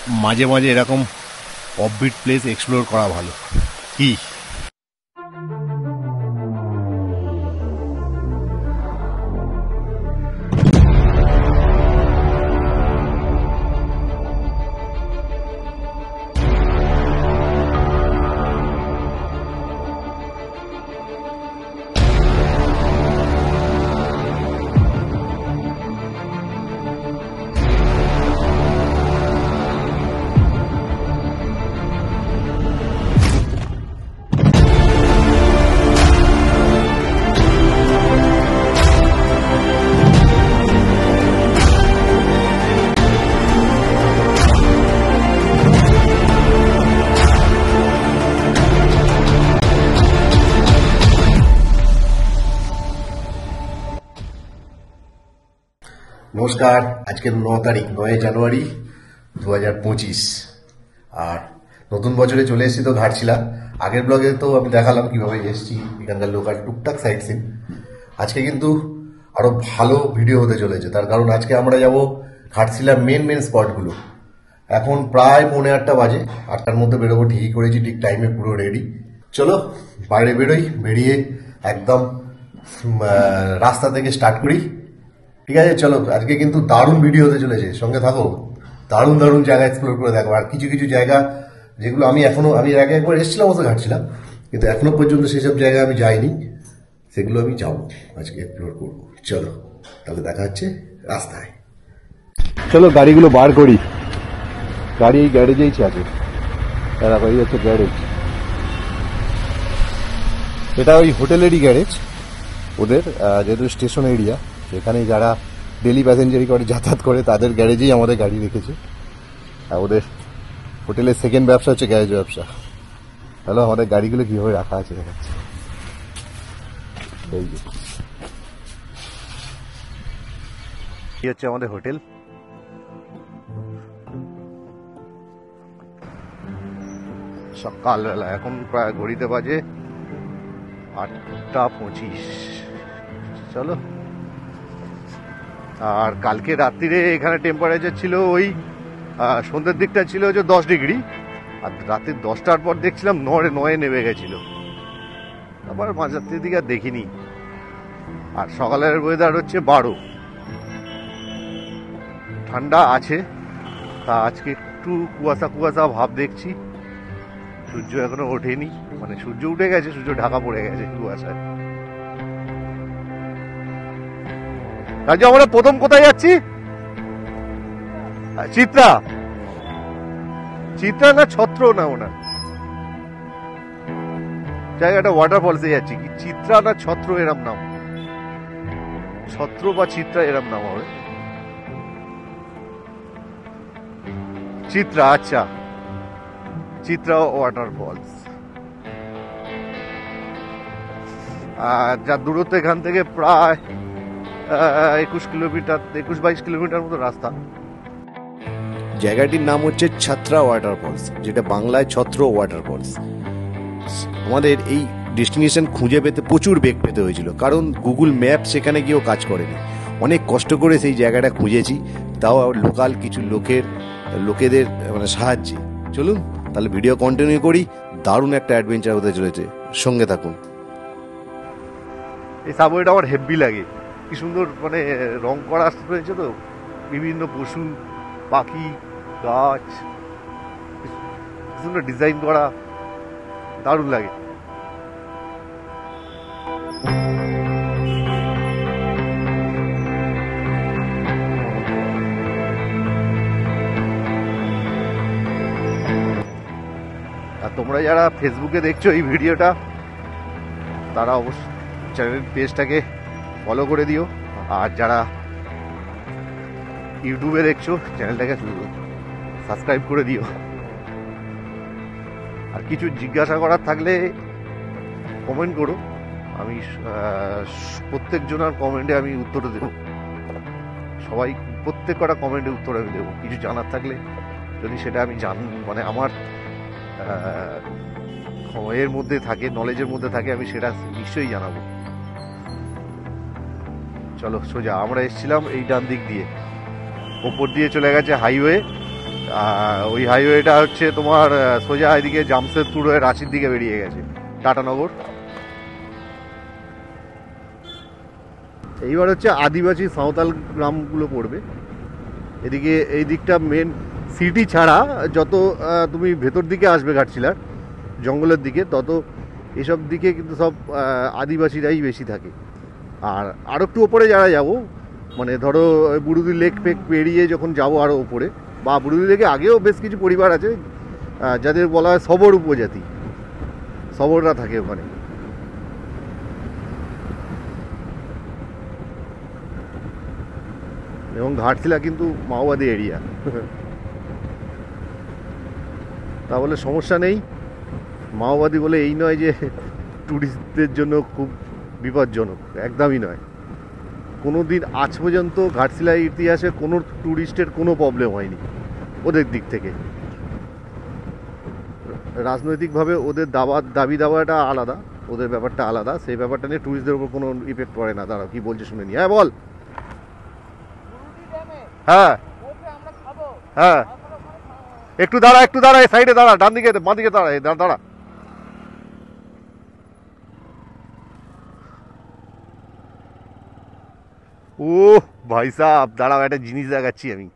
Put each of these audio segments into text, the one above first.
মাঝে মাঝে এরকম অফবিট প্লেস এক্সপ্লোর করা ভালো কি। নমস্কার, আজকের 9 তারিখ 9 জানুয়ারি 2025 আর নতুন বছরে চলে এসেছি তো ঘাটশিলা। আগের ব্লগে তো আমি দেখালাম কিভাবে এসেছি, এখানকার লোকাল টুকটাক সাইট সিন। আজকে কিন্তু আরো ভালো ভিডিও হতে চলেছে, তার কারণ আজকে আমরা যাব ঘাটশিলার মেন স্পটগুলো। এখন প্রায় 7:45 বাজে, 8টার মধ্যে বেরোবো ঠিকই করেছি, ঠিক টাইমে পুরো রেডি। চলো বাইরে বেরোই, বেরিয়ে একদম রাস্তা থেকে স্টার্ট করি। ঠিক আছে, চলো আজকে কিন্তু দারুণ ভিডিও হতে চলেছে, সঙ্গে থাকো। দারুণ দারুণ জায়গা এক্সপ্লোর করে দেখো। আর কিছু কিছু জায়গা যেগুলো আমি আগে একবার এসেছিলাম, অবশ্য ঘাটছিলাম, কিন্তু এখনো পর্যন্ত সেসব জায়গায় আমি যাইনি, সেগুলো আমি যাবো আজকে, এক্সপ্লোর করবো। চলো তাহলে দেখা হচ্ছে রাস্তায়। চলো গাড়িগুলো বার করি। গাড়ি এই গ্যারেজেই আছে, দেখো এই হচ্ছে গ্যারেজ। এটা ওই হোটেলেরই গ্যারেজ ওদের, যেহেতু স্টেশন এরিয়া, সেখানে যারা ডেলি প্যাসেঞ্জারি করে যাতায়াত করে তাদের গ্যারেজেই আমাদের গাড়ি রেখেছে। আর ওদের হোটেলের সেকেন্ড ব্যবসা হচ্ছে গ্যারেজ ব্যবসা। হ্যালো, আমাদের গাড়িগুলো কিভাবে রাখা আছে দেখাচ্ছে। এই হচ্ছে আমাদের হোটেল। সকালবেলা, এখন প্রায় ঘড়িতে বাজে 8:25। চলো। আর কালকে রাত্রিরে এখানে টেম্পারেচার ছিল ওই সন্ধ্যের দিকটা ছিল যে 10 ডিগ্রি, আর রাত্রি 10টার পর দেখছিলাম 9 নেমে গেছিল। আবার মাঝরাত্রির দিকে আর দেখিনি। আর সকালের ওয়েদার হচ্ছে 12, ঠান্ডা আছে। তা আজকে একটু কুয়াশা কুয়াশা ভাব দেখছি। সূর্য এখনো ওঠেনি, মানে সূর্য উঠে গেছে, সূর্য ঢাকা পড়ে গেছে কুয়াশায়। রাজু, আমরা প্রথম কোথায় যাচ্ছি? চিত্রা না ছত্র না ওনার জায়গাটা, ওয়াটারফলসে যাচ্ছি। কি চিত্রা না ছত্র এরম নাম, ছত্র বা চিত্রা এরম নাম হবে। চিত্রা, আচ্ছা, চিত্রা ওয়াটারফলস। আর যার দূরত্ব এখান থেকে প্রায় 21-22 কিলোমিটার মতো রাস্তা। জায়গাটির নাম হচ্ছে ছাত্রা ওয়াটারফলস, যেটা বাংলায় ছত্র ওয়াটারফলস। আমাদের এই ডেস্টিনেশন খুঁজে পেতে প্রচুর বেগ পেতে হয়েছিল, কারণ গুগল ম্যাপ সেখানে গিয়েও কাজ করেনি। অনেক কষ্ট করে সেই জায়গাটা খুঁজেছি, তাও লোকাল কিছু লোকেদের মানে সাহায্যে। চলুন তাহলে ভিডিও কন্টিনিউ করি। দারুণ একটা অ্যাডভেঞ্চার হতে চলেছে, সঙ্গে থাকুন। এই সাবওয়েটা আমার হেভি লাগে, কি সুন্দর মানে রং করা রয়েছে তো, বিভিন্ন পশু পাখি গাছ, সুন্দর ডিজাইন করা, দারুণ লাগে। আর তোমরা যারা ফেসবুকে দেখছো এই ভিডিওটা, তারা অবশ্যই চ্যানেল পেজটাকে ফলো করে দিও। আর যারা ইউটিউবে দেখছো চ্যানেলটাকে সাবস্ক্রাইব করে দিও। আর কিছু জিজ্ঞাসা করার থাকলে কমেন্ট করো, আমি প্রত্যেকজনের কমেন্টে আমি উত্তর দেব। সবাই প্রত্যেক কটা কমেন্টে উত্তর আমি দেবো। কিছু জানার থাকলে যদি সেটা আমি মানে আমার এর মধ্যে থাকে, নলেজের মধ্যে থাকে, আমি সেটা নিশ্চয়ই জানাবো। চলো সোজা আমরা এসেছিলাম এই ডান দিক দিয়ে, ওপর দিয়ে চলে গেছে হাইওয়ে, ওই হাইওয়েটা হচ্ছে তোমার সোজা এদিকে জামশেদপুর হয়ে রাঁচির দিকে বেরিয়ে গেছে, টাটানগর। এইবার হচ্ছে আদিবাসী সাঁওতাল গ্রামগুলো পড়বে এদিকে। এই দিকটা মেন সিটি ছাড়া যত তুমি ভেতর দিকে আসবে ঘাটশিলার জঙ্গলের দিকে, তত এসব দিকে কিন্তু সব আদিবাসীরাই বেশি থাকে। আর একটু ওপরে যারা যাব, মানে ধরো বুড়ুদি লেক পেক পেরিয়ে যখন যাবো আরও ওপরে, বা বুড়ুদি লেকে আগেও বেশ কিছু পরিবার আছে যাদের বলা হয় সবর উপজাতি, সবররা থাকে ওখানে। এবং ঘাটশিলা কিন্তু মাওবাদী এরিয়া, তা বলে সমস্যা নেই। মাওবাদী বলে এই নয় যে ট্যুরিস্টদের জন্য খুব বিপজ্জনক, একদমই নয়। কোনো দিন আজ পর্যন্ত ঘাটশিলার ইতিহাসে কোনো ট্যুরিস্টের কোনো প্রবলেম হয়নি ওদের দিক থেকে। রাজনৈতিকভাবে ওদের দাবি দাওয়াটা আলাদা, ওদের ব্যাপারটা আলাদা, সেই ব্যাপারটা নিয়ে ট্যুরিস্টদের উপর কোনো ইফেক্ট পড়ে না। তারা কি বলছে শুনে নি। হ্যাঁ বল। হ্যাঁ হ্যাঁ, একটু দাঁড়া, একটু দাঁড়া, এই সাইডে দাঁড়া, ডান দিকে বাঁ দিকে দাঁড়া, দাঁড়া। ও ভাই সাহেব দাঁড়াও, একটা জিনিস দেখাচ্ছি আমি,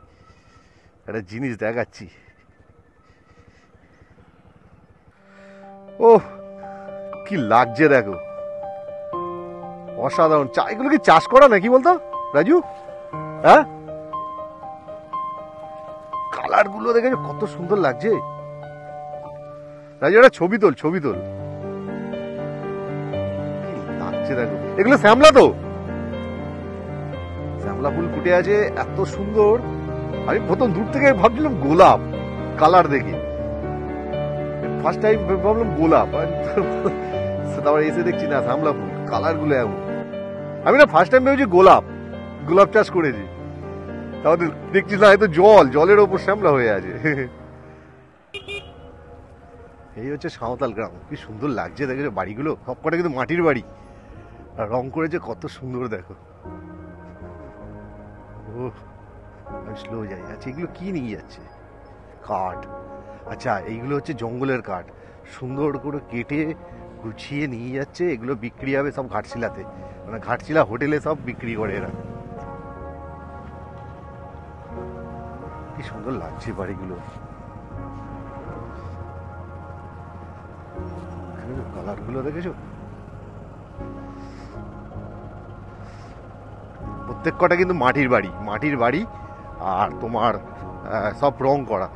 একটা জিনিস দেখাচ্ছি। ও কি লাগছে দেখো, অসাধারণ। এগুলো কি চাষ করা নাকি বলতো রাজু? হ্যাঁ, কালার গুলো দেখে কত সুন্দর লাগছে রাজু, একটা ছবি তোল, ছবি তোল। কি লাগছে দেখো, এগুলো শ্যামলা তো, শ্যামলা ফুল ফুটে আছে এত সুন্দর। আমি প্রথম দূর থেকে ভাবছিলাম গোলাপ, কালার দেখে ফার্স্ট টাইম ভাবলাম গোলাপ, তারপরে এসে দেখছি না শ্যামলা ফুল, কালার গুলো এমন। আমি না ফার্স্ট টাইম ভেবেছি গোলাপ চাষ করেছি, তাহলে দেখছি না হয়তো জলের ওপর শ্যামলা হয়ে আছে। এই হচ্ছে সাঁওতাল গ্রাম, কি সুন্দর লাগছে দেখেছো বাড়িগুলো, সবকটা কিন্তু মাটির বাড়ি, আর রং করেছে কত সুন্দর দেখো। ও আমি স্লো যাই। আচ্ছা এগুলো কি নিয়ে যাচ্ছে? কাঠ। আচ্ছা এইগুলো হচ্ছে জঙ্গলের কাঠ, সুন্দর করে কেটে গুছিয়ে নিয়ে যাচ্ছে, এগুলো বিক্রি হবে সব ঘাটশিলাতে, মানে ঘাটশিলা হোটেলে সব বিক্রি করে এরা। কি সুন্দর লাগছে বাড়িগুলো, কালার গুলো দেখেছো? প্রত্যেক কটা কিন্তু মাটির বাড়ি, আর তোমার সব রং করা।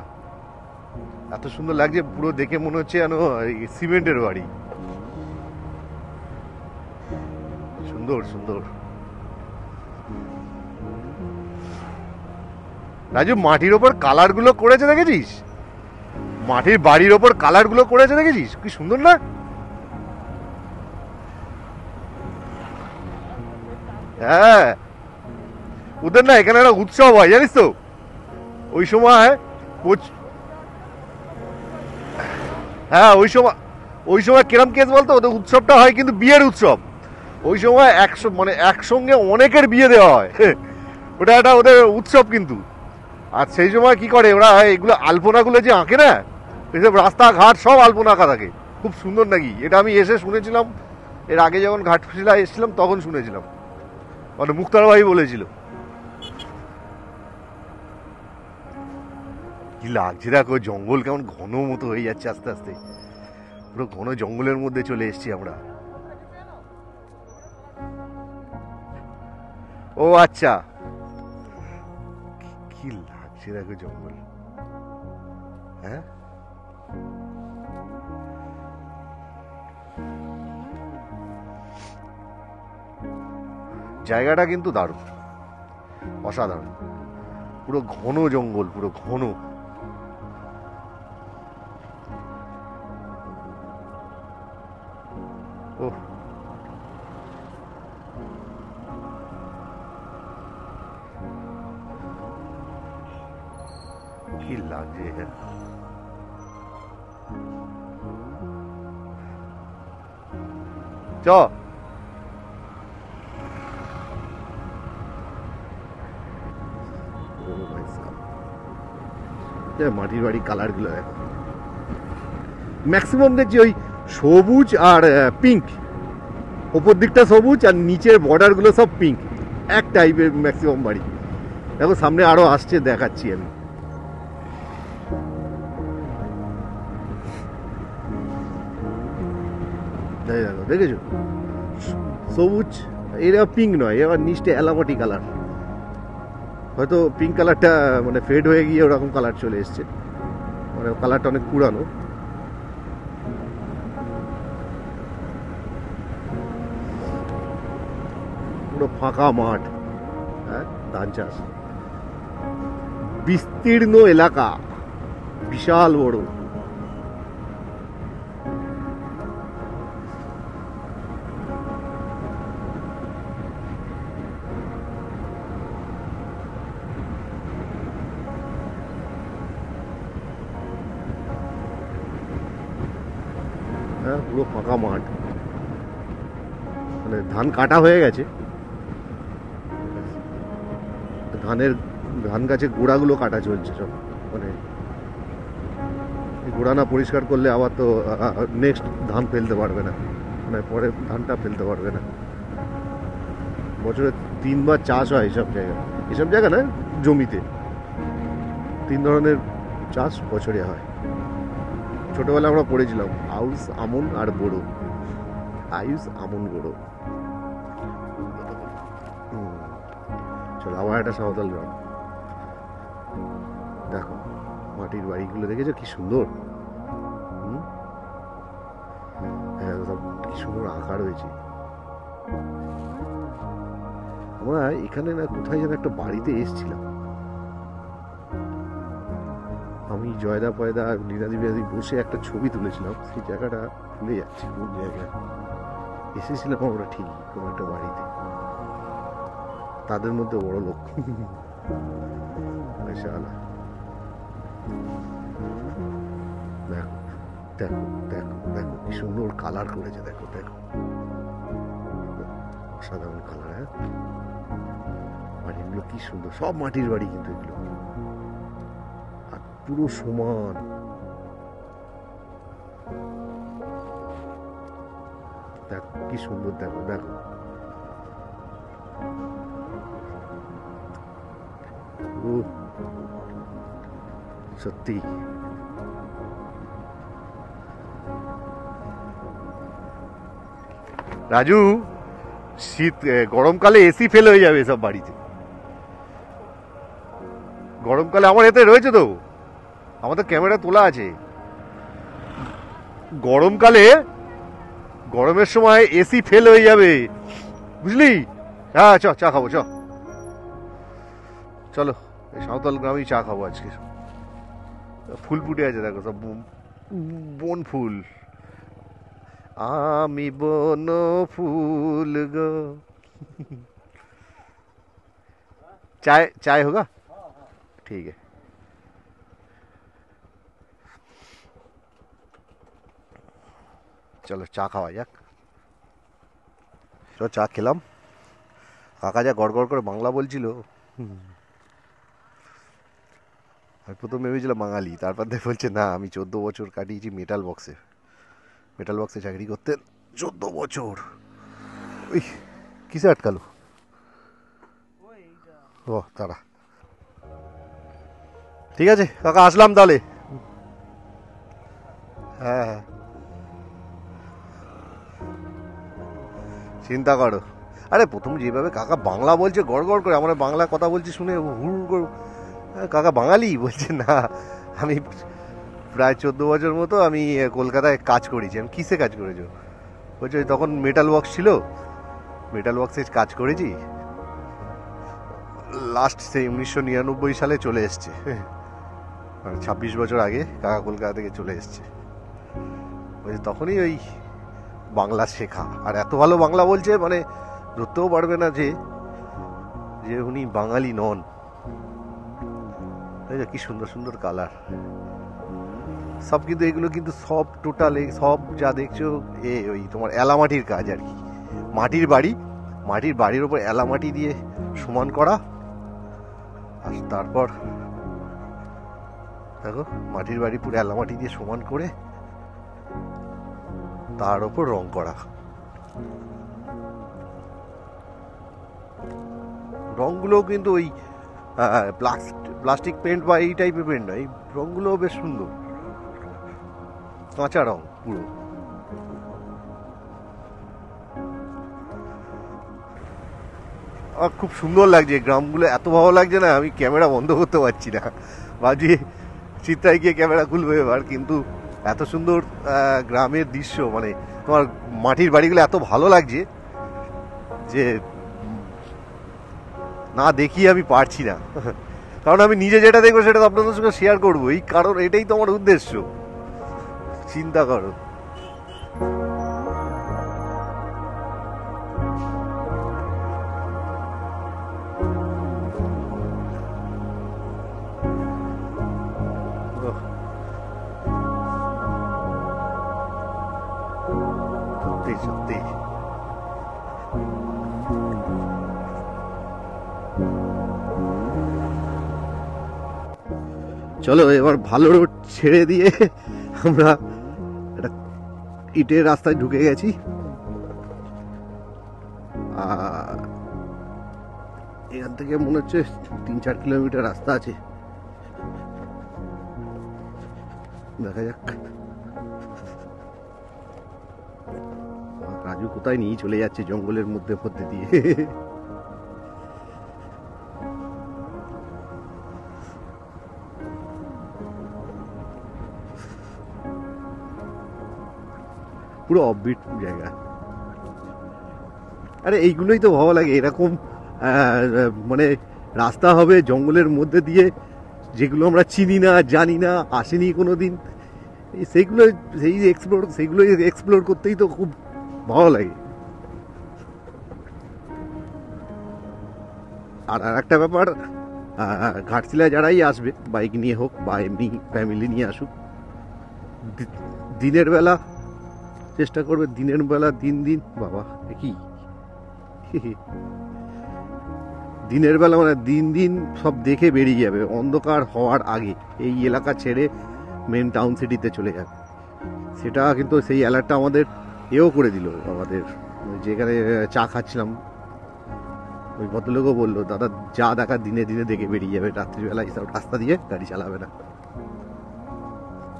এত সুন্দর লাগছে, পুরো দেখে মনে হচ্ছে যেন সিমেন্টের বাড়ি। সুন্দর সুন্দর। রাজু মাটির ওপর কালার গুলো করেছে দেখেছিস? মাটির বাড়ির ওপর কালার গুলো করেছে দেখেছিস? কি সুন্দর না? হ্যাঁ, ওদের না এখানে একটা উৎসব হয় জানিস তো, ওই সময়। হ্যাঁ ওই সময় কিরম কেস বলতো, ওদের উৎসবটা হয় কিন্তু বিয়ের উৎসব। ওই সময় মানে একসঙ্গে অনেকের বিয়ে দেওয়া হয়, ওটা একটা ওদের উৎসব কিন্তু। আর সেই সময় কি করে ওরা, এগুলো আলপনাগুলো যে আঁকে না, এসব রাস্তাঘাট সব আলপনা আঁকা থাকে, খুব সুন্দর নাকি। এটা আমি এসে শুনেছিলাম, এর আগে যখন ঘাটশিলা এসেছিলাম তখন শুনেছিলাম, মানে মুক্তার ভাই বলেছিল। কি লাগছে দেখো, জঙ্গল কেমন ঘন মতো হয়ে যাচ্ছে আস্তে আস্তে, পুরো ঘন জঙ্গলের মধ্যে চলে এসেছি আমরা। ও আচ্ছা, কি লাগছে দেখো জঙ্গল। হ্যাঁ, জায়গাটা কিন্তু দারুণ, অসাধারণ, পুরো ঘন জঙ্গল, পুরো ঘন। ও কি লাগছে, চ মাটির বাড়ি কালারগুলো দেখো, ম্যাক্সিমাম দেখছি ওই সবুজ আর পিঙ্ক, ওপর দিকটা সবুজ আর নিচের বর্ডারগুলো সব পিঙ্ক, এক টাইপের ম্যাক্সিমাম বাড়ি। দেখো সামনে আরো আসছে, দেখাচ্ছি আমি। দেখো দেখেছো, সবুজ, এটা পিঙ্ক নয়, এবার নিচটা এলামাটি কালার, হয়তো পিঙ্ক কালারটা মানে ফেড হয়ে গিয়ে ওরকম কালার চলে এসছে, মানে কালারটা অনেক পুরানো। পুরো ফাঁকা মাঠ, হ্যাঁ, ধান চাষ, বিস্তীর্ণ এলাকা, বিশাল বড়। হ্যাঁ, পুরো ফাঁকা মাঠ, মানে ধান কাটা হয়ে গেছে, ধান গাছের গোড়াগুলো কাটা চলছে সব, মানে গোড়া না পরিষ্কার করলে আবার তো নেক্সট ধান ফেলতে পারবে না, মানে পরে ধানটা ফেলতে পারবে না। বছরে 3 বার চাষ হয় এসব জায়গা না, জমিতে 3 ধরনের চাষ বছরে হয়। ছোটবেলা আমরা পড়েছিলাম আউশ, আমন আর বোরো, আয়ুষ, আমন, বোরো। চলো আবার একটা সাঁওতাল গ্রাম, দেখো মাটির বাড়িগুলো দেখেছো কি সুন্দর, হ্যাঁ সব কি সুন্দর আঁকা রয়েছে। আমরা এখানে না কোথায় যেন একটা বাড়িতে এসেছিলাম, আমি জয়দা পয়দা লীনাদি বিনাদি বসে একটা ছবি তুলেছিলাম, সেই জায়গাটা ভুলে যাচ্ছি কোন জায়গায় এসেছিলাম আমরা, ঠিকই কোনো একটা বাড়িতে, তাদের মধ্যে বড় লোক। দেখো দেখো দেখো দেখো কি সুন্দর কালার করেছে, দেখো দেখো, অসাধারণ কালার। হ্যাঁ, বাড়িগুলো কি সুন্দর, সব মাটির বাড়ি কিন্তু এগুলো, আর পুরো সমান। দেখো কি সুন্দর, দেখো দেখো, সত্যি রাজু, শীত গরমকালে এসি ফেল হয়ে যাবে সব বাড়িতে, গরমকালে। আমার এতে রয়েছে তো, আমার তো ক্যামেরা তোলা আছে, গরমকালে গরমের সময় এসি ফেল হয়ে যাবে, বুঝলি? হ্যাঁ চ চা খাবো, চলো এই সাঁওতাল গ্রামেই চা খাবো আজকে। ফুল ফুটে আছে দেখো, সব বন ফুল, আমি বন ফুল গো। চাय चाय होगा? ठीक है। চলো চা খাওয়া যাক। চলো চা খেলাম। কাকা যা গড়গড় করে বাংলা বলছিল, আমি প্রথম ভেবেছিলাম বাঙালি, তারপর দেখে বলছে না আমি 14 বছর কাটিয়েছি মেটাল বক্সে চাকরি করতেন 14 বছর। ওই কিসে আটকালো? ও তারা, ঠিক আছে কাকা আসলাম তাহলে। হ্যাঁ হ্যাঁ চিন্তা করো। আরে প্রথম যেভাবে কাকা বাংলা বলছে গড় গড় করে, আমরা বাংলা কথা বলছি শুনে হুড় করে, কাকা বাঙালি বলছে না, আমি প্রায় 14 বছর মতো আমি কলকাতায় কাজ করেছি। আমি কিসে কাজ করেছো? বলছে তখন মেটাল বক্স ছিল, মেটাল বক্সে কাজ করেছি, লাস্ট সেই 1999 সালে চলে এসছে, মানে 26 বছর আগে কাকা কলকাতা থেকে চলে এসছে। বলছে তখনই ওই বাংলা শেখা, আর এত ভালো বাংলা বলছে মানে ধরতেও পারবে না যে উনি বাঙালি নন। কি সুন্দর সুন্দর কালার সব, কিন্তু এগুলো কিন্তু সব টোটাল সব যা দেখছো ওই তোমার এলামাটির কাজ আর কি, মাটির বাড়ির উপর এলামাটি দিয়ে সমান করা, আর তারপর দেখো মাটির বাড়ি পুরো এলামাটি দিয়ে সমান করে তার ওপর রং করা। রংগুলো কিন্তু ওই প্লাস্টিক পেন্ট বা এই টাইপের পেন্ট নয়, রংগুলো বেশ সুন্দর, কাঁচা রং পুরো। আমার খুব সুন্দর লাগছে গ্রামগুলো, এত ভালো লাগছে না আমি ক্যামেরা বন্ধ করতে পারছি না, ভাবছি চিত্রায় গিয়ে ক্যামেরা খুলবো এবার, কিন্তু এত সুন্দর গ্রামের দৃশ্য, মানে তোমার মাটির বাড়িগুলো এত ভালো লাগছে যে না দেখিয়ে আমি পারছি না। কারণ আমি নিজে যেটা দেখবো সেটা তো আপনাদের সঙ্গে শেয়ার করবো, এই কারণ এটাই তো আমার উদ্দেশ্য। চিন্তা করো। সত্যি সত্যি চলো এবার ভালো রোড ছেড়ে দিয়ে আমরা একটা ইটের রাস্তায় ঢুকে গেছি। এখান থেকে মনে হচ্ছে 3-4 কিলোমিটার রাস্তা আছে, দেখা যাক। রাজু কোথায় নিয়ে চলে যাচ্ছে জঙ্গলের মধ্যে মধ্যে দিয়ে। পুরো অফবিট জায়গা। আরে এইগুলোই তো ভালো লাগে, এরকম মানে রাস্তা হবে জঙ্গলের মধ্যে দিয়ে, যেগুলো আমরা চিনি না, জানি না, আসেনি কোনোদিন, সেইগুলোই এক্সপ্লোর করতেই তো খুব ভালো লাগে। আর একটা ব্যাপার, ঘাটশিলায় যারাই আসবে বাইক নিয়ে হোক বা এমনি ফ্যামিলি নিয়ে আসুক, দিনের বেলা চেষ্টা করবে, দিনের বেলা দিন বাবা কি দিনের বেলা মানে দিন সব দেখে বেরিয়ে যাবে অন্ধকার হওয়ার আগে, এই এলাকা ছেড়ে মেন টাউন সিটিতে চলে যাবে। সেটা কিন্তু সেই অ্যালার্টটা আমাদের এও করে দিল, আমাদের যেখানে চা খাচ্ছিলাম ওই ভদ্রলোকও বললো, দাদা যা দেখা দিনে দেখে বেরিয়ে যাবে, রাত্রিবেলা এইসব রাস্তা দিয়ে গাড়ি চালাবে না।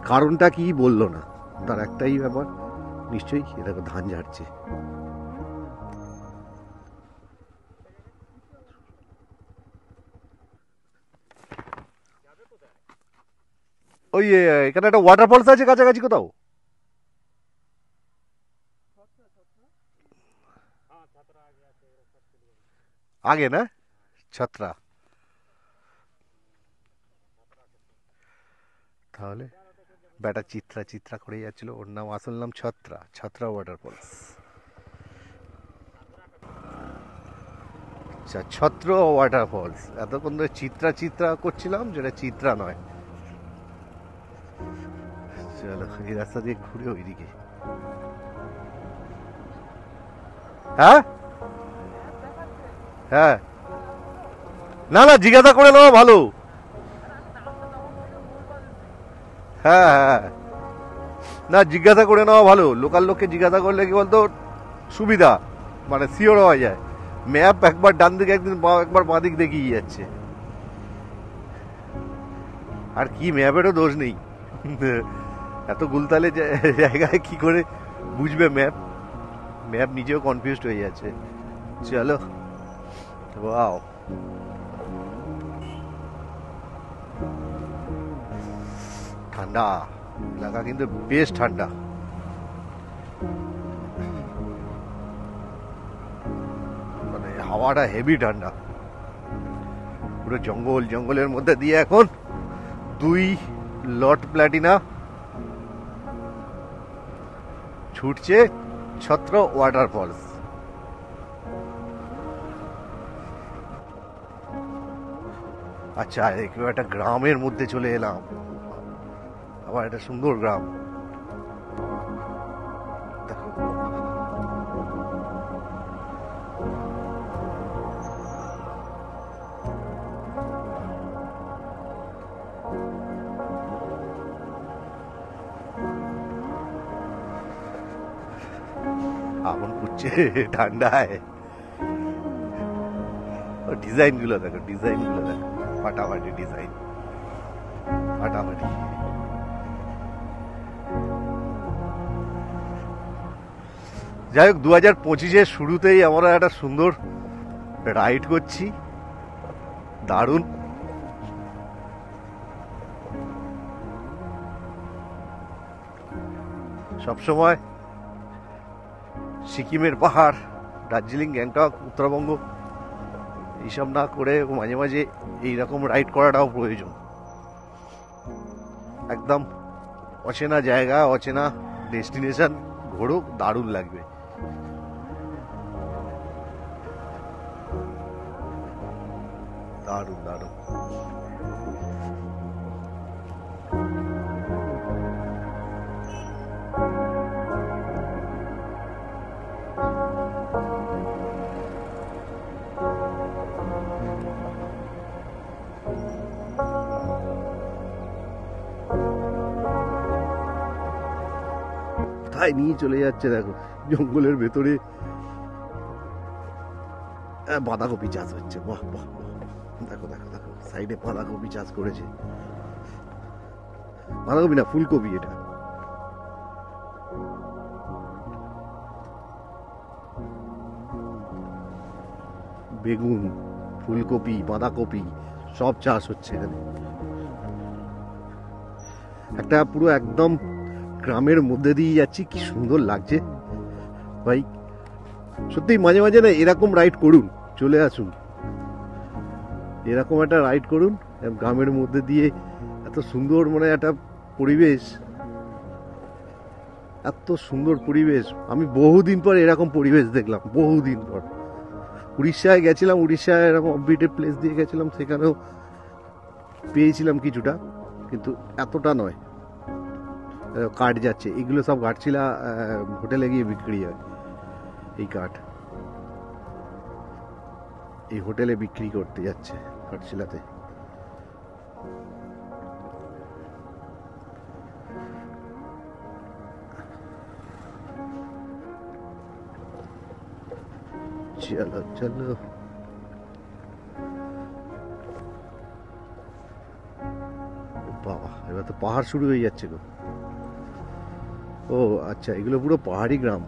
কারণটা কি বললো না, তার একটাই ব্যাপার, নিশ্চয়ই দেখো ধান ঝাড়ছে। ওই এখানে একটা ওয়াটারফলস আছে কাছাকাছি কোথাও? আগে না ছত্রা, তাহলে বেটা চিত্রা করে যাচ্ছিল, ওর নাম আসল নাম ছত্রা ওয়াটারফলস। আচ্ছা ছত্র ওয়াটারফলস, এতক্ষণ ধরে চিত্রা করছিলাম, যেটা চিত্রা নয়। চলো এই রাস্তা দিয়ে ঘুরে ওইদিকে। হ্যাঁ হ্যাঁ, না জিজ্ঞাসা করে নেওয়া ভালো। হ্যাঁ হ্যাঁ, না জিজ্ঞাসা করে নেওয়া ভালো, লোকাল লোককে জিজ্ঞাসা করলে কি বলতো সুবিধা, মানে শিওর হওয়া যায়। ম্যাপ একবার ডান দিকে একবার বাঁ দিক দেখিয়ে যাচ্ছে, আর কি ম্যাপেরও দোষ নেই। এত গুলতালে জায়গায় কি করে বুঝবে ম্যাপ নিজেও কনফিউজড হয়ে যাচ্ছে। চলো ওয়াও, ঠান্ডা এলাকা কিন্তু বেশ ঠান্ডা, মানে হাওয়াটা হেভি ঠান্ডা, পুরো জঙ্গলের মধ্যে দিয়ে এখন 2 লট প্ল্যাটিনা ছুটছে ছত্র ওয়াটারফলস। আচ্ছা একটা গ্রামের মধ্যে চলে এলাম, আবার একটা সুন্দর গ্রাম। আগুন ফুটছে ঠান্ডায়। ডিজাইন গুলো দেখো, ডিজাইন গুলো দেখো, ফাটাফাটি ডিজাইন, ফাটাফাটি। যাই হোক, 2025-এর শুরুতেই আমরা একটা সুন্দর রাইড করছি, দারুণ। সবসময় সিকিমের পাহাড়, দার্জিলিং, গ্যাংটক, উত্তরবঙ্গ এইসব না করে মাঝে মাঝে এইরকম রাইড করাটাও প্রয়োজন। একদম অচেনা জায়গা, অচেনা ডেস্টিনেশন ঘোরো, দারুণ লাগবে। দারুণ দারুণ। কোথায় নিয়ে চলে যাচ্ছে দেখো, জঙ্গলের ভেতরে বাঁধাকপি চাষ হচ্ছে। বাহ বাহ, দেখো দেখো দেখো, সাইডে বাঁধাকপি চাষ করেছে। বাঁধাকপি না, ফুলকপি এটা। বেগুন, ফুলকপি, বাঁধাকপি সব চাষ হচ্ছে এখানে। একটা পুরো একদম গ্রামের মধ্যে দিয়ে যাচ্ছি, কি সুন্দর লাগছে ভাই। সত্যি মাঝে মাঝে না এরকম রাইড করুন, চলে আসুন, এরকম একটা রাইড করুন গ্রামের মধ্যে দিয়ে। এত সুন্দর মানে একটা পরিবেশ, এত সুন্দর পরিবেশ। আমি বহুদিন পর এরকম পরিবেশ দেখলাম, বহুদিন পর। উড়িষ্যায় গেছিলাম, উড়িষ্যায় এরকম অফবিটেড প্লেস দিয়ে গেছিলাম, সেখানেও পেয়েছিলাম কিছুটা, কিন্তু এতটা নয়। কাঠ যাচ্ছে, এগুলো সব কাঠছিলা হোটেলে গিয়ে বিক্রি হয়। এই কাঠ এই হোটেলে বিক্রি করতে যাচ্ছে কাঠশিলাতে। চলো চলো, বাবা এবার তো পাহাড় শুরু হয়ে যাচ্ছে গো। ও আচ্ছা, এগুলো পুরো পাহাড়ি গ্রাম,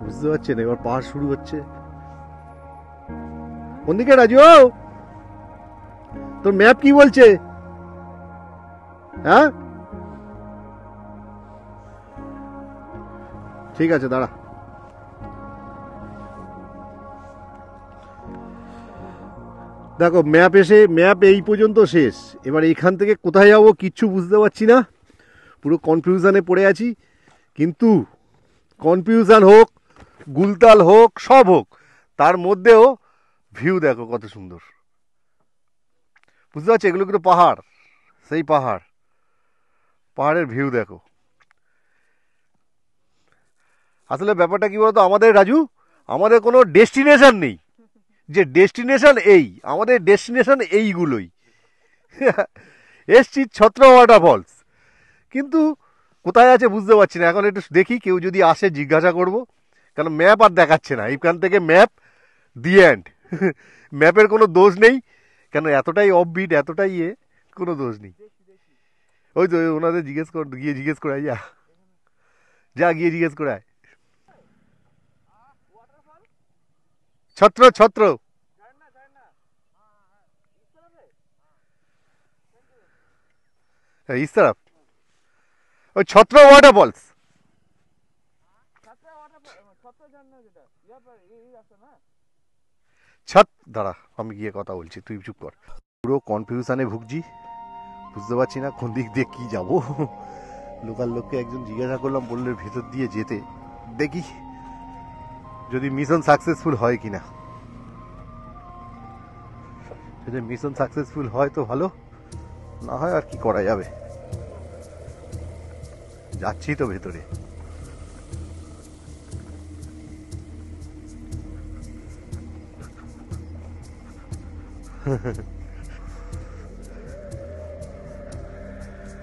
বুঝতে পারছেন? এবার পাহাড় শুরু হচ্ছে। কোন দিকে রাজু? তোর ম্যাপ কি বলছে? হ্যাঁ ঠিক আছে, দাঁড়া। দেখো ম্যাপ এই পর্যন্ত শেষ। এবার এইখান থেকে কোথায় যাবো কিচ্ছু বুঝতে পারছি না, পুরো কনফিউশনে পড়ে আছি। কিন্তু কনফিউশন হোক, গুলতাল হোক, সব হোক, তার মধ্যেও ভিউ দেখো কত সুন্দর। বুঝতে পারছি এগুলো কিন্তু পাহাড়, সেই পাহাড়ের ভিউ দেখো। আসলে ব্যাপারটা কি বলতো আমাদের রাজু, আমাদের কোনো ডেস্টিনেশন নেই যে ডেস্টিনেশন এই, আমাদের ডেস্টিনেশন এইগুলোই। এসছি ছত্র ওয়াটারফলস, কিন্তু কোথায় আছে বুঝতে পারছি না। এখন একটু দেখি, কেউ যদি আসে জিজ্ঞাসা করব, কারণ ম্যাপ আর দেখাচ্ছে না। এইখান থেকে ম্যাপ দি এন্ড, ম্যাপের কোনো দোষ নেই, কেন এতটাই অফবিট, এতটাই কোনো দোষ নেই। ওই তো ওনাদের জিজ্ঞেস কর, গিয়ে জিজ্ঞেস করে যা, যা গিয়ে জিজ্ঞেস করে আয়। ছত্র ছত্র इस तरफ ওই ছত্র ওয়াটারফলস। ছাত দাঁড়া, আমি গিয়ে কথা বলছি, তুই চুপ কর। পুরো কনফিউশনে ভুগছি, বুঝতে পারছি না কোন দিক দিয়ে কি যাব। লোকাল লোককে একজন জিজ্ঞাসা করলাম, বললে ভেতর দিয়ে যেতে। দেখি যদি মিশন সাকসেসফুল হয় কিনা। যদি মিশন সাকসেসফুল হয় তো ভালো, না হয় আর কি করা যাবে। যাচ্ছি তো ভেতরে।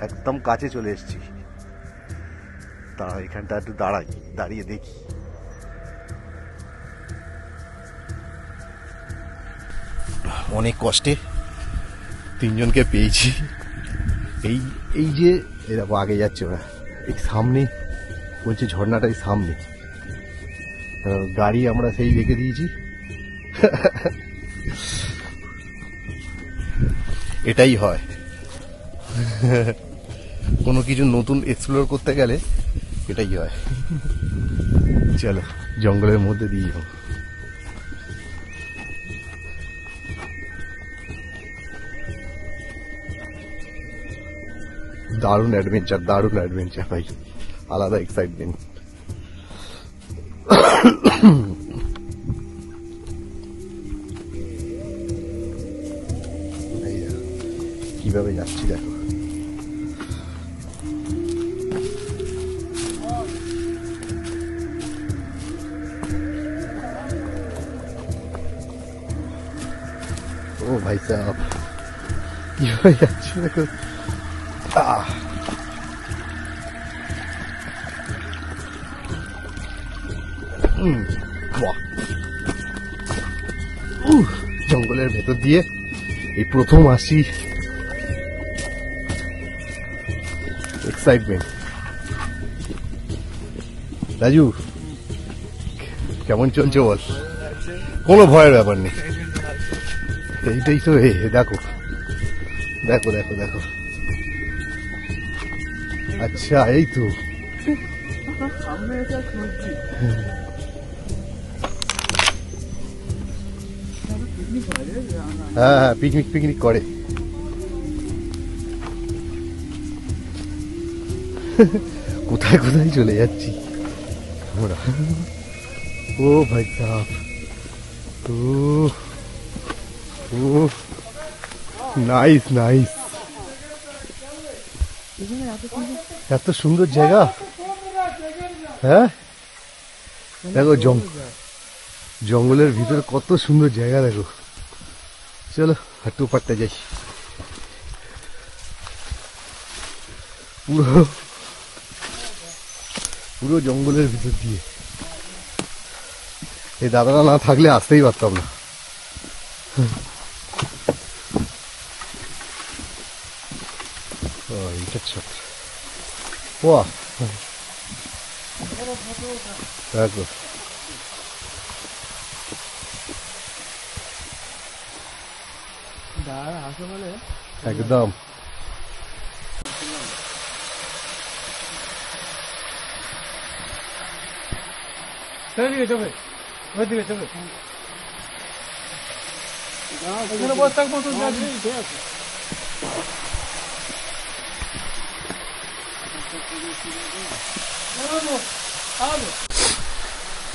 একদম কাছে চলে এসেছি, দাঁড়া, এখানটা একটু দাঁড়াই, দাঁড়িয়ে দেখি। অনেক কষ্টে তিনজনকে পেয়েছি। এই এই যে এরকম আগে যাচ্ছে ওরা, এই সামনে বলছে ঝর্ণাটাই সামনে, গাড়ি আমরা সেই রেখে দিয়েছি। এটাই হয়, কোনো কিছু নতুন এক্সপ্লোর করতে গেলে এটাই হয়। চলো জঙ্গলের মধ্যে দিয়ে যাও। দারুণ অ্যাডভেঞ্চার ভাই, আলাদা এক্সাইটমেন্ট। কিভাবে যাচ্ছি দেখো। ও ভাই সাহেব, কিভাবে যাচ্ছি দেখো। জঙ্গলের ভেতর দিয়ে এই প্রথম আসি, এক্সাইটমেন্ট। রাজু কেমন চলছে বল? কোনো ভয়ের ব্যাপার নেই, এইটাই তো। দেখো দেখো দেখো দেখো, আচ্ছা এই তো। হ্যাঁ হ্যাঁ, পিকনিক করে। কোথায় কোথায় চলে যাচ্ছি আমরা। ও ভাই সাহেব, ও নাইস নাইস, এত সুন্দর জায়গা। হ্যাঁ দেখো জঙ্গলের ভিতরে কত সুন্দর জায়গা দেখো। চলো হাঁটু পাটতে যাই। পুরো জঙ্গলের ভিতর দিয়ে, এই দাদারা না থাকলে আসতেই পারতাম না। এটা ছোট দেখো, একদম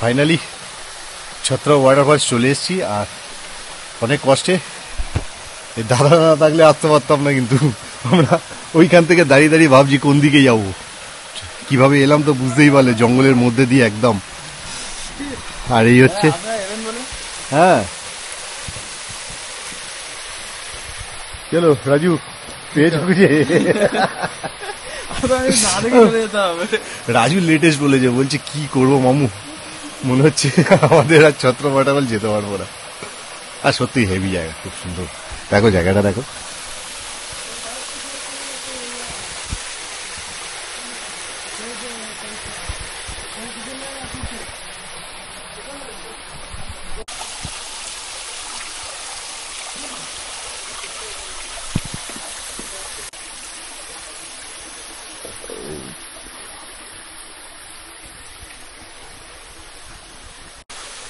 ফাইনালি ছত্রা ওয়াটারফলস চলে এসেছি। আর অনেক কষ্টে, এই দাদা না থাকলে আসতে পারতাম না। কিন্তু আমরা ওইখান থেকে দাঁড়িয়ে দাঁড়িয়ে ভাবছি কোন দিকে যাব, কিভাবে এলাম তো বুঝতেই পারলে, জঙ্গলের মধ্যে দিয়ে একদম। আর এই হচ্ছে, হ্যাঁ চলো রাজু, পেয়েছো খুঁজে? রাজু লেটেস্ট বলেছে, বলছে কি করবো মামু, মনে হচ্ছে আমাদের আর ছত্রা ওয়াটারফল যেতে পারবো না। আর সত্যি হেভি জায়গা, খুব সুন্দর। দেখো জায়গাটা দেখো।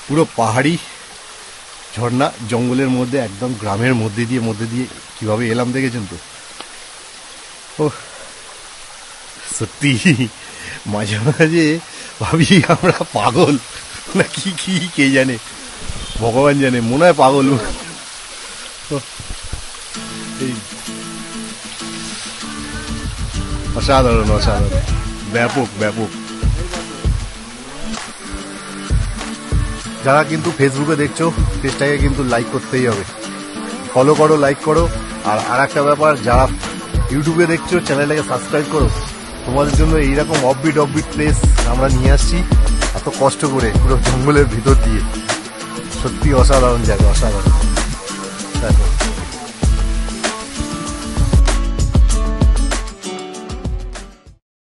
পুরো পাহাড়ি ঝর্ণা, জঙ্গলের মধ্যে, একদম গ্রামের মধ্যে দিয়ে কিভাবে এলাম দেখেছেন তো। ও সত্যি মাঝে মাঝে ভাবি আমরা পাগল না কি কে জানে, ভগবান জানে, মনে হয় পাগল। এই অসাধারণ অসাধারণ, ব্যাপক ব্যাপক। যারা কিন্তু ফেসবুকে দেখছো, পেজটাকে কিন্তু লাইক করতেই হবে, ফলো করো, লাইক করো। আর একটা ব্যাপার, যারা ইউটিউবে দেখছো চ্যানেলটাকে সাবস্ক্রাইব করো, তোমাদের জন্য এইরকম অফবিট প্লেস আমরা নিয়ে আসছি এত কষ্ট করে পুরো জঙ্গলের ভিতর দিয়ে। সত্যি অসাধারণ জায়গা, অসাধারণ। দেখো